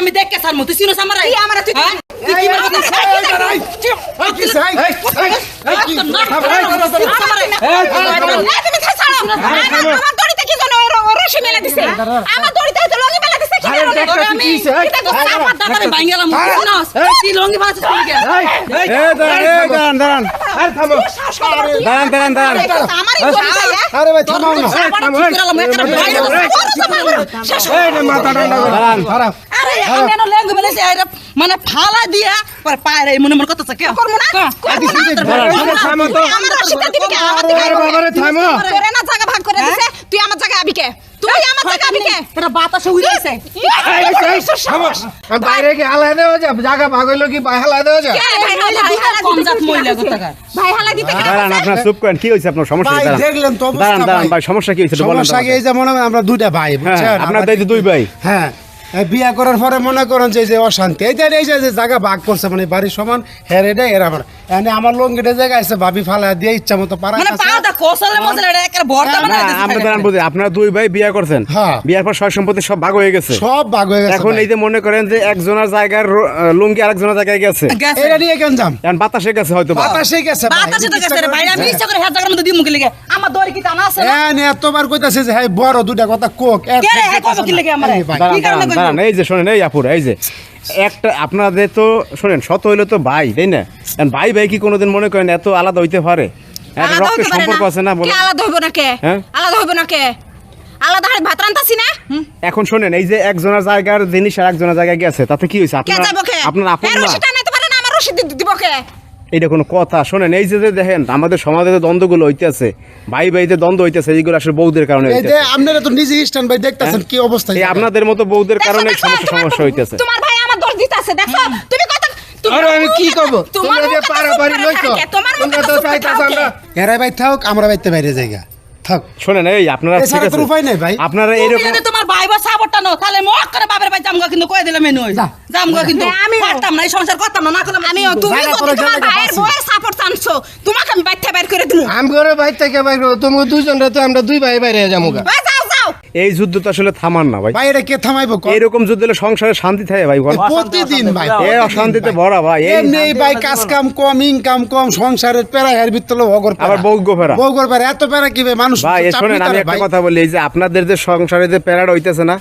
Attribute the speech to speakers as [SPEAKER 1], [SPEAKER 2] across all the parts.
[SPEAKER 1] আমি দেখকে সারমু তুই চিনোস আমারে
[SPEAKER 2] তুই আমারে তুই
[SPEAKER 1] তুই কি বলছিস
[SPEAKER 2] তুমি ছাড়ো আমার দড়িতে কি জানো রশি মেলা দিছে আমার দড়িতে তো লঙ্গি মেলা দিছে কি
[SPEAKER 1] আমি এটা তো সাপার দাঁড়াবে ভাঙিলাম চিনোস তুই লঙ্গি বানাছিস কি
[SPEAKER 3] দাঁড়ান আরে থামো দাঁড়ান
[SPEAKER 2] আমারই দড়িতে
[SPEAKER 3] আরে ভাই থামাও না এই রে মাথা ঠান্ডা করো দাঁড়ান
[SPEAKER 1] আরে আমি এনো লেঙ্গু বলেছি মানে ফালা দিয়া পর পায়রে মনে মনে কথা কে
[SPEAKER 2] করব না
[SPEAKER 3] থামো তো
[SPEAKER 2] আমার রশিটা দিবি কে আমার
[SPEAKER 3] আরে বাবারে থামো
[SPEAKER 2] তোরে না জায়গা ভাগ করে দিছে তুই আমার জায়গা আবি কে তুই আমার জায়গা আবি কে
[SPEAKER 1] এটা বাতাসে উড়াইছে
[SPEAKER 3] আমি বাইরে কি হালাই দেওয়া যা জায়গা ভাগ হইলো কি হালাই দেওয়া যা
[SPEAKER 2] ভাই হালা
[SPEAKER 1] কম জাত মহিলা কথাকার
[SPEAKER 2] ভাই হালা দিতে কে
[SPEAKER 4] দাঁড়ান আপনার চুপ করেন কি হইছে আপনার সমস্যা
[SPEAKER 3] ভাই
[SPEAKER 4] দাঁড়ান
[SPEAKER 3] দেখলেন তো অবস্থা
[SPEAKER 4] দাঁড়ান ভাই সমস্যা কি হইছে বলেন
[SPEAKER 3] সমস্যা কি এই যে মনে হয় আমরা দুইটা ভাই বুঝছেন
[SPEAKER 4] আপনার দায়িত্ব দুই ভাই
[SPEAKER 3] হ্যাঁ এই বিয়া করার পরে মনে করেন যে অশান্তি এই যে জায়গা ভাগ করছে মানে বাড়ির সমান হের এটা এর আমার এনে আমার লঙ্গিটা জায়গা আছে ভাবি ফালা দিয়ে ইচ্ছা মতো পারা
[SPEAKER 1] মানে পাওটা কোসলে মসলে এটা একের ভর্তা
[SPEAKER 4] না
[SPEAKER 1] বানাই দিছে
[SPEAKER 4] আমরা দাঁড়ান বুঝি আপনারা দুই ভাই বিয়ে করছেন
[SPEAKER 3] হ্যাঁ।
[SPEAKER 4] বিয়ার পর সয় সম্পত্তি সব ভাগ হয়ে গেছে
[SPEAKER 3] সব ভাগ হয়ে গেছে
[SPEAKER 4] এখন এই যে মনে করেন যে একজনের জায়গার লুঙ্গি আরেকজনের জায়গায় গেছে
[SPEAKER 3] এটা নিয়ে কেন যাম
[SPEAKER 4] এখন বাতাসে গেছে হয়তো বা।
[SPEAKER 3] বাতাসে গেছে ভাই।
[SPEAKER 1] বাতাসে তো গেছে রে ভাই আমি ইচ্ছা করে হাত জায়গার মধ্যে দি মুখে লেগে আমার দড়ি কি টানা আছে না
[SPEAKER 3] এতবার কইতাছে যে হ্যাঁ বড় দুইটা কথা কোক
[SPEAKER 1] কে রে কব কি লেগে আমারে
[SPEAKER 4] দাঁড়ান
[SPEAKER 1] কি কারণে কইছো?
[SPEAKER 4] দাঁড়ান এই যে শোনেন এই আপুর এই যে একটা আপনাদের তো শোনেন শত হইলো তো ভাই তাই না এখন ভাই ভাই কি কোনোদিন মনে করেন এত আলাদা হইতে পারে একটা
[SPEAKER 2] আলাদা
[SPEAKER 4] রক্তের
[SPEAKER 2] হইতে পারে
[SPEAKER 4] সম্পর্ক আছে না বলে
[SPEAKER 2] কে আলাদা হইব না কে
[SPEAKER 4] হ্যাঁ?
[SPEAKER 2] আলাদা হইব না কে আলাদা হাড় ভাত রান্তাছি না
[SPEAKER 4] এখন শোনেন এই যে একজনের জায়গার জিনিস আর একজনের জায়গায় গেছে তাতে কি হয়েছে
[SPEAKER 2] কে
[SPEAKER 4] আপনার
[SPEAKER 2] যাবো কে
[SPEAKER 4] আপনার আপন
[SPEAKER 2] এর
[SPEAKER 4] না
[SPEAKER 2] রশিটা নিতে পারে না আমার রশি দিব কে
[SPEAKER 4] এটা কোনো কথা শোনেন এই যে যে দেখেন আমাদের সমাজে যে দ্বন্দ্বগুলো হইতেছে ভাই ভাইতে দ্বন্দ্ব হইতেছে এইগুলো আসলে বউদের কারণে
[SPEAKER 3] এই যে
[SPEAKER 4] হইতেছে
[SPEAKER 3] আপনারা তো নিজে স্ট্যান্ড ভাই দেখতাছেন কি অবস্থা
[SPEAKER 4] এই আপনাদের মতো বউদের কারণে
[SPEAKER 2] দেখো,
[SPEAKER 4] সমস্যা হইতেছে
[SPEAKER 2] তোমার ভাই আমার দোষ দিতাছে দেখো তুমি কত
[SPEAKER 3] আরে আমি কি করব
[SPEAKER 2] তোমার
[SPEAKER 3] তোমরা যে
[SPEAKER 2] মুখে তো
[SPEAKER 3] পারাপারি
[SPEAKER 2] চুপ করে
[SPEAKER 3] লইছো
[SPEAKER 2] থাকে, তোমার মুখে
[SPEAKER 3] তোমরা
[SPEAKER 2] তো
[SPEAKER 3] তো
[SPEAKER 2] চুপ করে
[SPEAKER 3] চাইতাছ আমরা
[SPEAKER 2] থাকে।
[SPEAKER 3] এরা ভাই থাক আমরা বাইতে বাইরে জায়গা থাক
[SPEAKER 4] শোনেন এই আপনারা ঠিক
[SPEAKER 3] এছাড়া
[SPEAKER 4] আছে
[SPEAKER 3] তো উপায় নাই ভাই
[SPEAKER 4] আপনারা
[SPEAKER 1] তুমি
[SPEAKER 4] এইরকম
[SPEAKER 1] যদি তোমার ভাই বা সাপোর্টটা নাও তাহলে মক করে বাবার ভাই জামগা কিন্তু কই দিলাম মেনু জামগা কিন্তু
[SPEAKER 2] হ্যাঁ, আমিও।
[SPEAKER 1] পারতাম না এই সংসার করতাম না করলাম
[SPEAKER 2] আমিও তুমি
[SPEAKER 3] জায়গা
[SPEAKER 2] যদি
[SPEAKER 3] করে
[SPEAKER 2] তোমার
[SPEAKER 3] জায়গা
[SPEAKER 2] ভাইয়ের
[SPEAKER 3] বাঁচি।
[SPEAKER 2] বউয়ের সাপোর্ট আনছো তোমাকে আমি বাইতে বাইর করে দিমু
[SPEAKER 3] আম করে ভাই থেকে ভাই তুমি দুইজনরে তো আমরা দুই ভাই বাইরে যামুগা
[SPEAKER 2] যাও যাও
[SPEAKER 4] এই যুদ্ধ তো আসলে থামান না ভাই
[SPEAKER 3] ভাই এটা কে থামাইবো
[SPEAKER 4] এইরকম যুদ্ধ হলে সংসারে শান্তি থাকে ভাই বল
[SPEAKER 3] প্রতিদিন ভাই
[SPEAKER 4] এই অশান্তিতে ভরা ভাই এই
[SPEAKER 3] এমনি ভাই কাজ কাম কম ইনকাম কম সংসারের পেরা এর ভিতরে অগর
[SPEAKER 4] আবার বউ গোফেরা
[SPEAKER 3] বউগর পেরা এত পেরা কি ভাই মানুষ
[SPEAKER 4] ভাই
[SPEAKER 3] চাপ
[SPEAKER 4] শোনেন
[SPEAKER 3] নিতে
[SPEAKER 4] আমি
[SPEAKER 3] পারে
[SPEAKER 4] একটা
[SPEAKER 3] ভাই।
[SPEAKER 4] কথা বলি এই যে আপনাদের যে সংসারে যে প্যারাটা হইতেছে না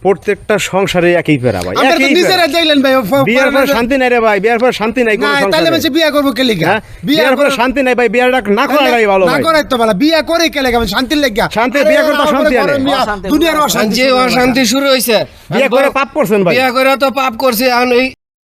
[SPEAKER 4] প্রত্যেকটা সংসারে একই প্যারা ভাই
[SPEAKER 3] আমরা তো
[SPEAKER 4] একই
[SPEAKER 3] নিজেরা
[SPEAKER 4] প্যারা।
[SPEAKER 3] দেখলেন ভাই
[SPEAKER 4] বিয়ের পর শান্তি নাই রে ভাই বিয়ের পর শান্তি নাই কোন
[SPEAKER 3] না তাহলে
[SPEAKER 4] সংসারে
[SPEAKER 3] বলছে বিয়া করবো কে লিগা
[SPEAKER 4] হ্যাঁ? বিয়ের পর শান্তি নাই ভাই বিয়েটা না করাটাই ভালো
[SPEAKER 3] না
[SPEAKER 4] ভাই
[SPEAKER 3] করাই তো ভালো বিয়া করে কে লেগা শান্তির লেগা
[SPEAKER 4] শান্তি, বিয়া করে তো শান্তি আনে।
[SPEAKER 3] দুনিয়ার অশান্তি
[SPEAKER 5] যে অশান্তি শুরু হয়েছে
[SPEAKER 4] বিয়ে করে পাপ করছেন ভাই
[SPEAKER 5] বিয়া করে তো পাপ করছে এখন এই